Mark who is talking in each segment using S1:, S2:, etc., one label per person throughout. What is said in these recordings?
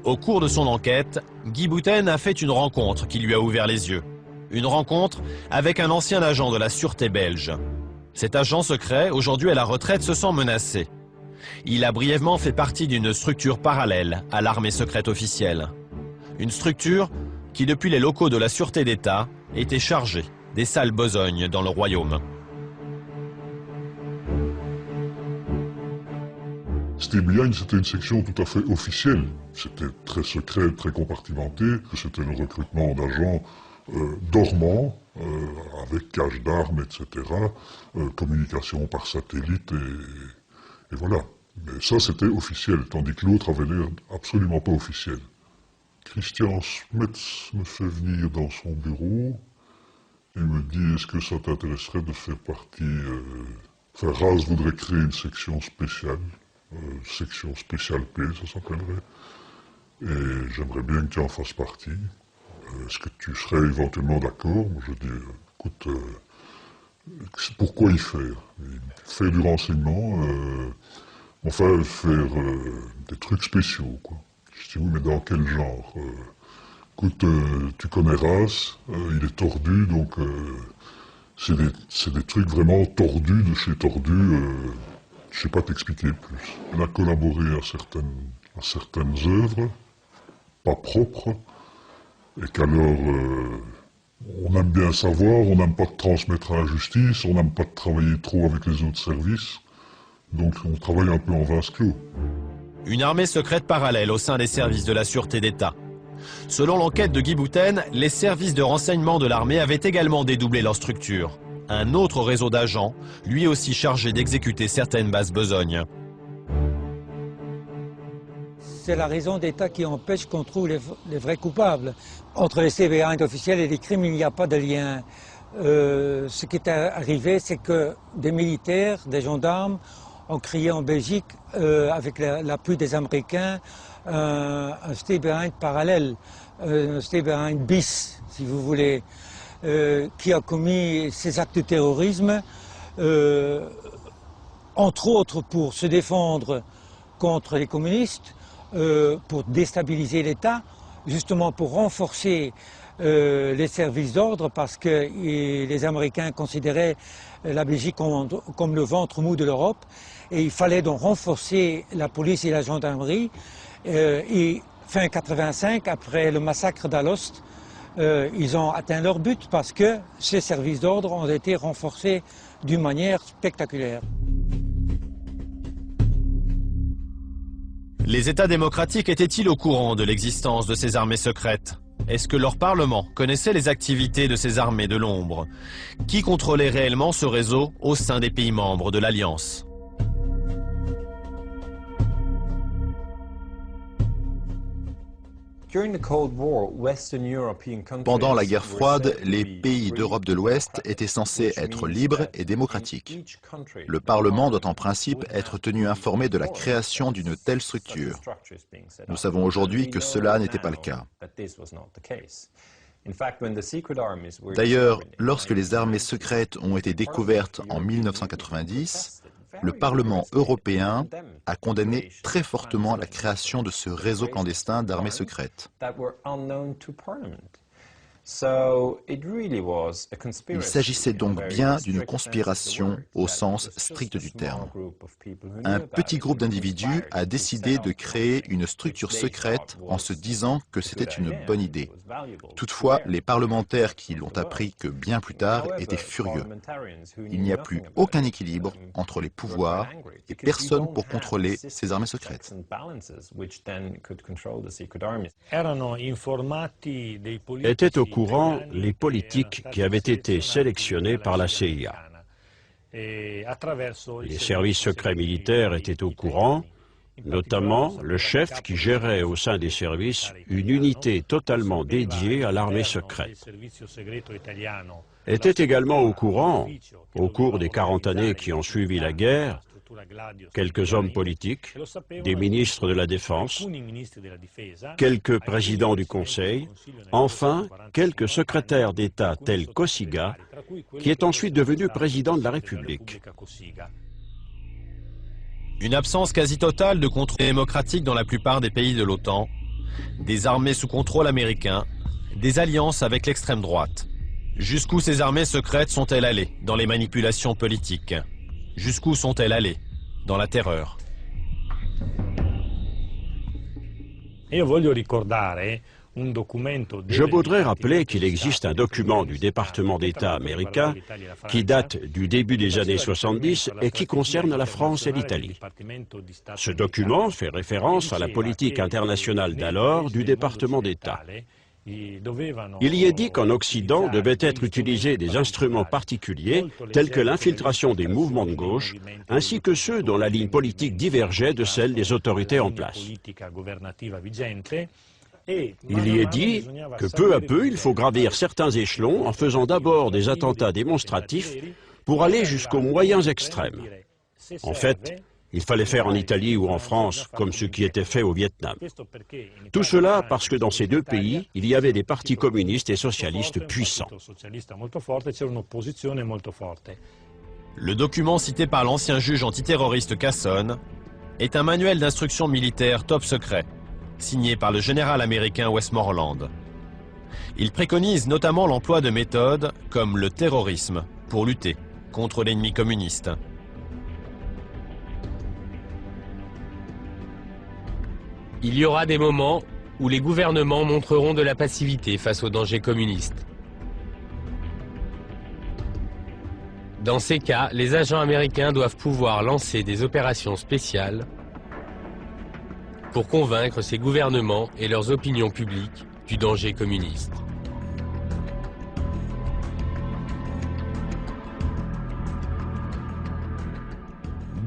S1: Au cours de son enquête, Guy Bouten a fait une rencontre qui lui a ouvert les yeux. Une rencontre avec un ancien agent de la sûreté belge. Cet agent secret, aujourd'hui à la retraite, se sent menacé. Il a brièvement fait partie d'une structure parallèle à l'armée secrète officielle. Une structure qui, depuis les locaux de la Sûreté d'État, était chargée des sales besognes dans le royaume.
S2: C'était bien, c'était une section tout à fait officielle. C'était très secret, très compartimenté. C'était le recrutement d'agents dormants, avec cache d'armes, etc. Communication par satellite et voilà. Mais ça, c'était officiel, tandis que l'autre avait l'air absolument pas officiel. Christian Smets me fait venir dans son bureau et me dit « Est-ce que ça t'intéresserait de faire partie... Enfin, Raz voudrait créer une section spéciale. Section spéciale P, ça s'appellerait. Et j'aimerais bien que tu en fasses partie. Est-ce que tu serais éventuellement d'accord ?» Moi, je dis, écoute, pourquoi y faire? Faire du renseignement, enfin, faire des trucs spéciaux, quoi. Je dis, oui, mais dans quel genre? Écoute, tu connais Raz, il est tordu, donc c'est des trucs vraiment tordus de chez tordus. Je sais pas t'expliquer plus. On a collaboré à certaines œuvres, pas propres, et qu'alors, on aime bien savoir, on n'aime pas transmettre à la justice, on n'aime pas travailler trop avec les autres services, donc on travaille un peu en vase clos.
S1: Une armée secrète parallèle au sein des services de la Sûreté d'État. Selon l'enquête de Guy Bouten, les services de renseignement de l'armée avaient également dédoublé leur structure. Un autre réseau d'agents, lui aussi chargé d'exécuter certaines basses besognes.
S3: C'est la raison d'État qui empêche qu'on trouve les vrais coupables. Entre les CBA officiels et les crimes, il n'y a pas de lien. Ce qui est arrivé, c'est que des militaires, des gendarmes, ont créé en Belgique, avec l'appui des Américains, un stay behind parallèle, un stay behind bis, si vous voulez, qui a commis ces actes de terrorisme, entre autres pour se défendre contre les communistes, pour déstabiliser l'État, justement pour renforcer les services d'ordre, parce que les Américains considéraient la Belgique comme le ventre mou de l'Europe, et il fallait donc renforcer la police et la gendarmerie. Et fin 85, après le massacre d'Alost, ils ont atteint leur but parce que ces services d'ordre ont été renforcés d'une manière spectaculaire.
S1: Les États démocratiques étaient-ils au courant de l'existence de ces armées secrètes? Est-ce que leur Parlement connaissait les activités de ces armées de l'ombre? Qui contrôlait réellement ce réseau au sein des pays membres de l'Alliance?
S4: Pendant la guerre froide, les pays d'Europe de l'Ouest étaient censés être libres et démocratiques. Le Parlement doit en principe être tenu informé de la création d'une telle structure. Nous savons aujourd'hui que cela n'était pas le cas. D'ailleurs, lorsque les armées secrètes ont été découvertes en 1990, le Parlement européen a condamné très fortement la création de ce réseau clandestin d'armées secrètes. Il s'agissait donc bien d'une conspiration au sens strict du terme. Un petit groupe d'individus a décidé de créer une structure secrète en se disant que c'était une bonne idée. Toutefois, les parlementaires qui l'ont appris que bien plus tard étaient furieux. Il n'y a plus aucun équilibre entre les pouvoirs et personne pour contrôler ces armées secrètes.
S5: Étaient au courant les politiques qui avaient été sélectionnés par la CIA. Les services secrets militaires étaient au courant, notamment le chef qui gérait au sein des services une unité totalement dédiée à l'armée secrète. Était également au courant, au cours des 40 années qui ont suivi la guerre, quelques hommes politiques, des ministres de la Défense, quelques présidents du Conseil, enfin quelques secrétaires d'État tels Cossiga, qui est ensuite devenu président de la République.
S1: Une absence quasi totale de contrôle démocratique dans la plupart des pays de l'OTAN, des armées sous contrôle américain, des alliances avec l'extrême droite. Jusqu'où ces armées secrètes sont-elles allées dans les manipulations politiques? Jusqu'où sont-elles allées dans la terreur?
S5: Je voudrais rappeler qu'il existe un document du département d'État américain qui date du début des années 70 et qui concerne la France et l'Italie. Ce document fait référence à la politique internationale d'alors du département d'État. Il y est dit qu'en Occident devaient être utilisés des instruments particuliers tels que l'infiltration des mouvements de gauche ainsi que ceux dont la ligne politique divergeait de celle des autorités en place. Il y est dit que peu à peu, il faut gravir certains échelons en faisant d'abord des attentats démonstratifs pour aller jusqu'aux moyens extrêmes. En fait, il fallait faire en Italie ou en France comme ce qui était fait au Vietnam. Tout cela parce que dans ces deux pays, il y avait des partis communistes et socialistes puissants.
S1: Le document cité par l'ancien juge antiterroriste Casson est un manuel d'instruction militaire top secret, signé par le général américain Westmoreland. Il préconise notamment l'emploi de méthodes comme le terrorisme pour lutter contre l'ennemi communiste.
S6: Il y aura des moments où les gouvernements montreront de la passivité face aux dangers communistes. Dans ces cas, les agents américains doivent pouvoir lancer des opérations spéciales pour convaincre ces gouvernements et leurs opinions publiques du danger communiste.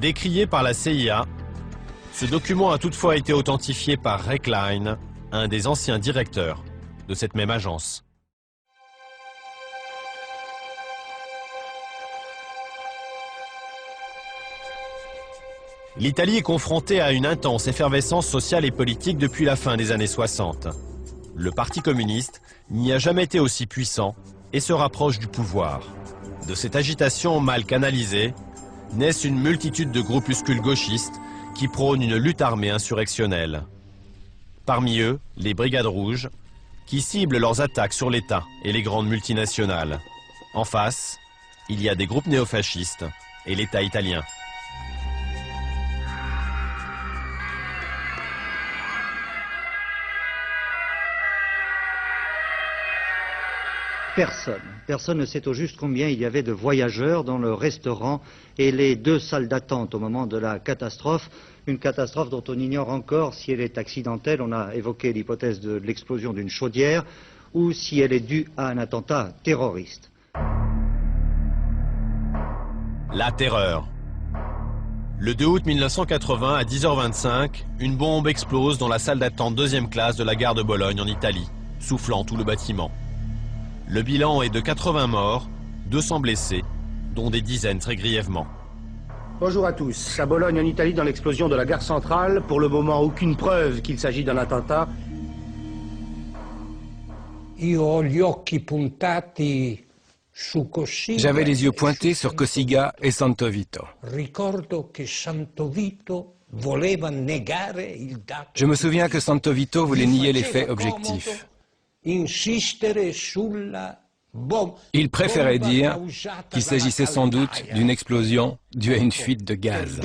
S1: Décrié par la CIA, ce document a toutefois été authentifié par Ray Klein, un des anciens directeurs de cette même agence. L'Italie est confrontée à une intense effervescence sociale et politique depuis la fin des années 60. Le Parti communiste n'y a jamais été aussi puissant et se rapproche du pouvoir. De cette agitation mal canalisée, naissent une multitude de groupuscules gauchistes qui prônent une lutte armée insurrectionnelle. Parmi eux, les Brigades Rouges, qui ciblent leurs attaques sur l'État et les grandes multinationales. En face, il y a des groupes néofascistes et l'État italien.
S7: Personne ne sait au juste combien il y avait de voyageurs dans le restaurant et les deux salles d'attente au moment de la catastrophe. Une catastrophe dont on ignore encore si elle est accidentelle. On a évoqué l'hypothèse de l'explosion d'une chaudière ou si elle est due à un attentat terroriste.
S1: La terreur. Le 2 août 1980 à 10h25, une bombe explose dans la salle d'attente deuxième classe de la gare de Bologne en Italie, soufflant tout le bâtiment. Le bilan est de 80 morts, 200 blessés, dont des dizaines très grièvement.
S8: Bonjour à tous. À Bologne, en Italie, dans l'explosion de la gare centrale, pour le moment, aucune preuve qu'il s'agit d'un attentat.
S9: J'avais les yeux pointés sur Cossiga et Santo Vito. Je me souviens que Santo Vito voulait nier les faits objectifs. Il préférait dire qu'il s'agissait sans doute d'une explosion due à une fuite de gaz.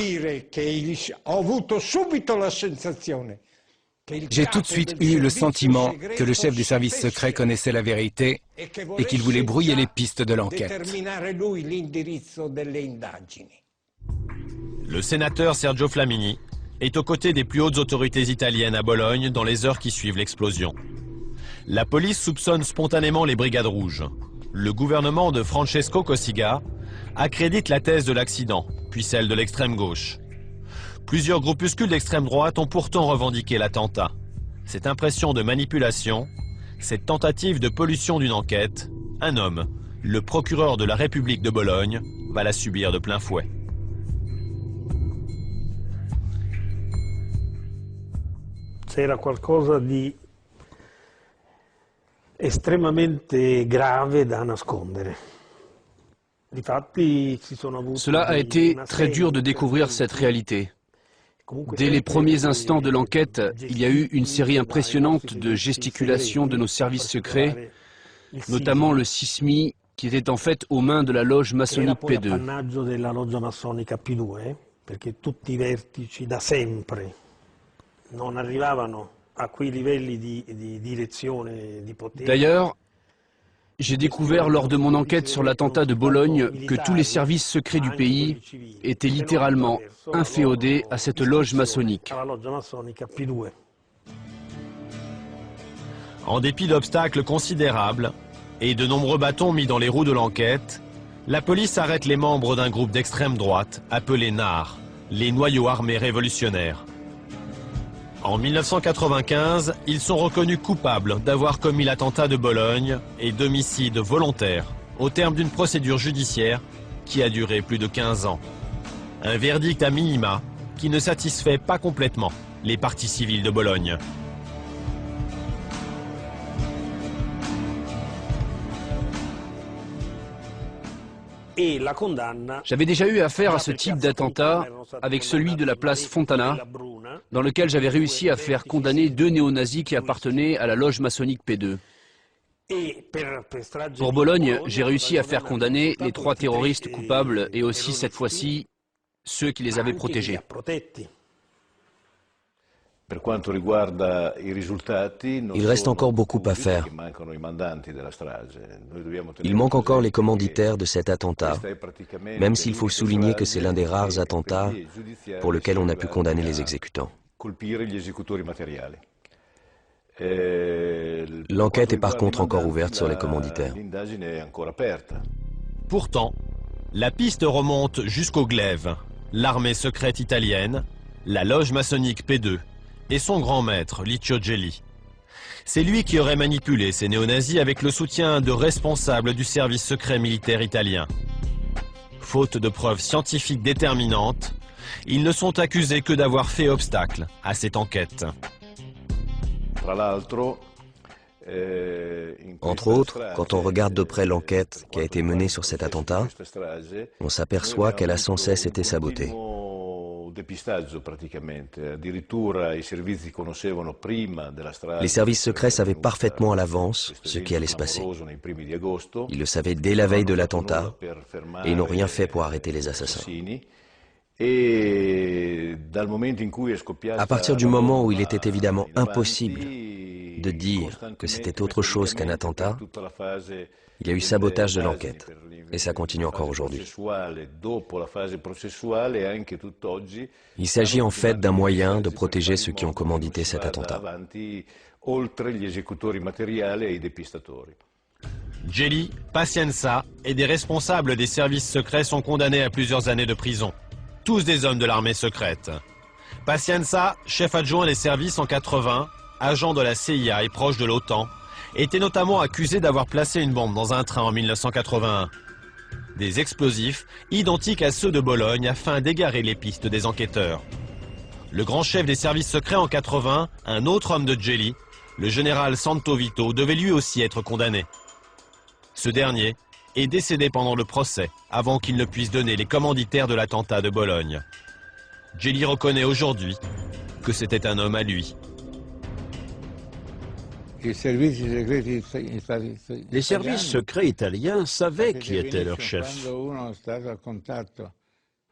S9: J'ai tout de suite eu le sentiment que le chef des services secrets connaissait la vérité et qu'il voulait brouiller les pistes de l'enquête.
S1: Le sénateur Sergio Flamini est aux côtés des plus hautes autorités italiennes à Bologne dans les heures qui suivent l'explosion. La police soupçonne spontanément les Brigades Rouges. Le gouvernement de Francesco Cossiga accrédite la thèse de l'accident, puis celle de l'extrême gauche. Plusieurs groupuscules d'extrême droite ont pourtant revendiqué l'attentat. Cette impression de manipulation, cette tentative de pollution d'une enquête, un homme, le procureur de la République de Bologne, va la subir de plein fouet.
S10: C'era qualcosa di estremamente grave da nascondere.
S11: Cela a été très dur de découvrir cette réalité. Dès les premiers instants de l'enquête, il y a eu une série impressionnante de gesticulations de nos services secrets, notamment le SISMI, qui était en fait aux mains de la loge maçonnique P2. D'ailleurs, j'ai découvert lors de mon enquête sur l'attentat de Bologne que tous les services secrets du pays étaient littéralement inféodés à cette loge maçonnique.
S1: En dépit d'obstacles considérables et de nombreux bâtons mis dans les roues de l'enquête, la police arrête les membres d'un groupe d'extrême droite appelé NAR, les Noyaux Armés Révolutionnaires. En 1995, ils sont reconnus coupables d'avoir commis l'attentat de Bologne et d'homicide volontaire, au terme d'une procédure judiciaire qui a duré plus de 15 ans. Un verdict à minima qui ne satisfait pas complètement les parties civiles de Bologne.
S11: J'avais déjà eu affaire à ce type d'attentat avec celui de la place Fontana, dans lequel j'avais réussi à faire condamner 2 néo-nazis qui appartenaient à la loge maçonnique P2. Pour Bologne, j'ai réussi à faire condamner les 3 terroristes coupables et aussi, cette fois-ci, ceux qui les avaient protégés.
S12: Il reste encore beaucoup à faire. Il manque encore les commanditaires de cet attentat, même s'il faut souligner que c'est l'un des rares attentats pour lequel on a pu condamner les exécutants. L'enquête est par contre encore ouverte sur les commanditaires.
S1: Pourtant, la piste remonte jusqu'au glaive, l'armée secrète italienne, la loge maçonnique P2 et son grand maître, Licio Gelli. C'est lui qui aurait manipulé ces néo-nazis avec le soutien de responsables du service secret militaire italien. Faute de preuves scientifiques déterminantes, ils ne sont accusés que d'avoir fait obstacle à cette enquête.
S12: Entre autres, quand on regarde de près l'enquête qui a été menée sur cet attentat, on s'aperçoit qu'elle a sans cesse été sabotée. Les services secrets savaient parfaitement à l'avance ce qui allait se passer. Ils le savaient dès la veille de l'attentat et ils n'ont rien fait pour arrêter les assassins. À partir du moment où il était évidemment impossible de dire que c'était autre chose qu'un attentat, il y a eu sabotage de l'enquête. Et ça continue encore aujourd'hui. Il s'agit en fait d'un moyen de protéger ceux qui ont commandité cet attentat.
S1: Gelli, Pazienza et des responsables des services secrets sont condamnés à plusieurs années de prison. Tous des hommes de l'armée secrète. Pazienza, chef adjoint des services en 80, agent de la CIA et proche de l'OTAN, était notamment accusé d'avoir placé une bombe dans un train en 1981. Des explosifs identiques à ceux de Bologne afin d'égarer les pistes des enquêteurs. Le grand chef des services secrets en 80, un autre homme de Gelli, le général Santo Vito, devait lui aussi être condamné. Ce dernier est décédé pendant le procès, avant qu'il ne puisse donner les commanditaires de l'attentat de Bologne. Gelli reconnaît aujourd'hui que c'était un homme à lui.
S5: Les services secrets italiens savaient qui était leur chef.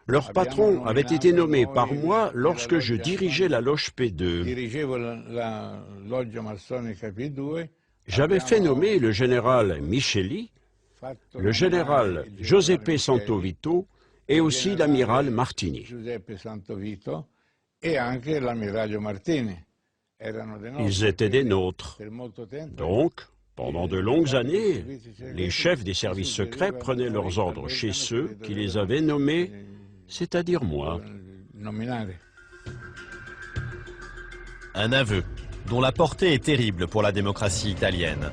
S5: Leur patron avait été nommé par moi lorsque je dirigeais la loge P2. J'avais fait nommer le général Micheli, le général Giuseppe Santo Vito et aussi l'amiral Martini. Ils étaient des nôtres. Donc, pendant de longues années, les chefs des services secrets prenaient leurs ordres chez ceux qui les avaient nommés, c'est-à-dire moi.
S1: Un aveu dont la portée est terrible pour la démocratie italienne.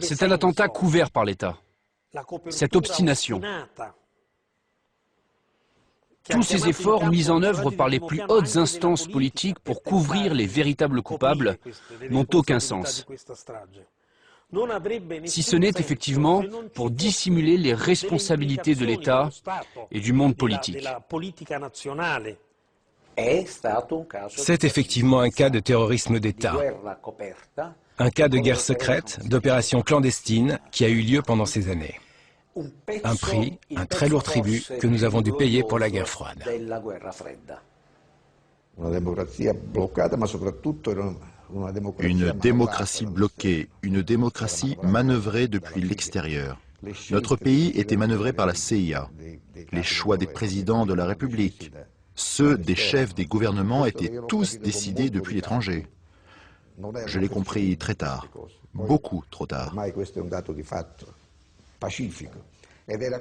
S11: C'est un attentat couvert par l'État. Cette obstination, tous ces efforts mis en œuvre par les plus hautes instances politiques pour couvrir les véritables coupables n'ont aucun sens. si ce n'est effectivement pour dissimuler les responsabilités de l'État et du monde politique.
S9: C'est effectivement un cas de terrorisme d'État, un cas de guerre secrète, d'opération clandestine qui a eu lieu pendant ces années. Un prix, un très lourd tribut que nous avons dû payer pour la guerre froide.
S4: Une démocratie bloquée, une démocratie manœuvrée depuis l'extérieur. Notre pays était manœuvré par la CIA. Les choix des présidents de la République, ceux des chefs des gouvernements étaient tous décidés depuis l'étranger. Je l'ai compris très tard, beaucoup trop tard.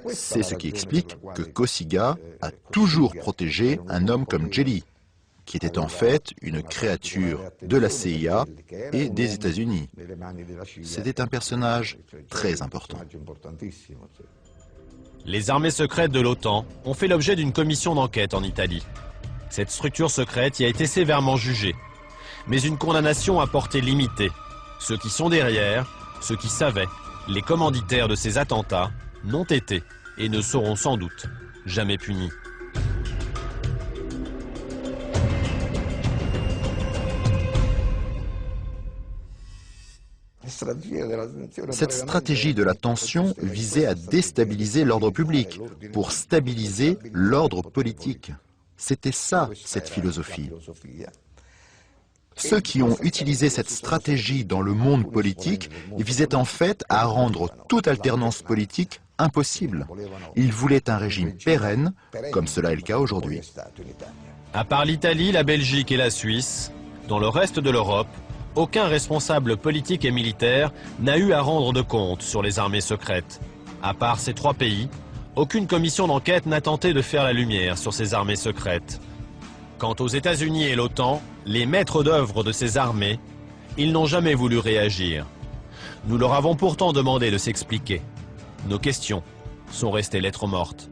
S4: C'est ce qui explique que Cossiga a toujours protégé un homme comme Djeli, qui était en fait une créature de la CIA et des États-Unis. C'était un personnage très important.
S1: Les armées secrètes de l'OTAN ont fait l'objet d'une commission d'enquête en Italie. Cette structure secrète y a été sévèrement jugée. Mais une condamnation à portée limitée. Ceux qui sont derrière, ceux qui savaient, les commanditaires de ces attentats, n'ont été et ne seront sans doute jamais punis.
S4: Cette stratégie de la tension visait à déstabiliser l'ordre public pour stabiliser l'ordre politique. C'était ça, cette philosophie. Ceux qui ont utilisé cette stratégie dans le monde politique visaient en fait à rendre toute alternance politique impossible. Ils voulaient un régime pérenne, comme cela est le cas aujourd'hui.
S1: À part l'Italie, la Belgique et la Suisse, dans le reste de l'Europe, aucun responsable politique et militaire n'a eu à rendre de compte sur les armées secrètes. À part ces 3 pays, aucune commission d'enquête n'a tenté de faire la lumière sur ces armées secrètes. Quant aux États-Unis et l'OTAN, les maîtres d'œuvre de ces armées, ils n'ont jamais voulu réagir. Nous leur avons pourtant demandé de s'expliquer. Nos questions sont restées lettres mortes.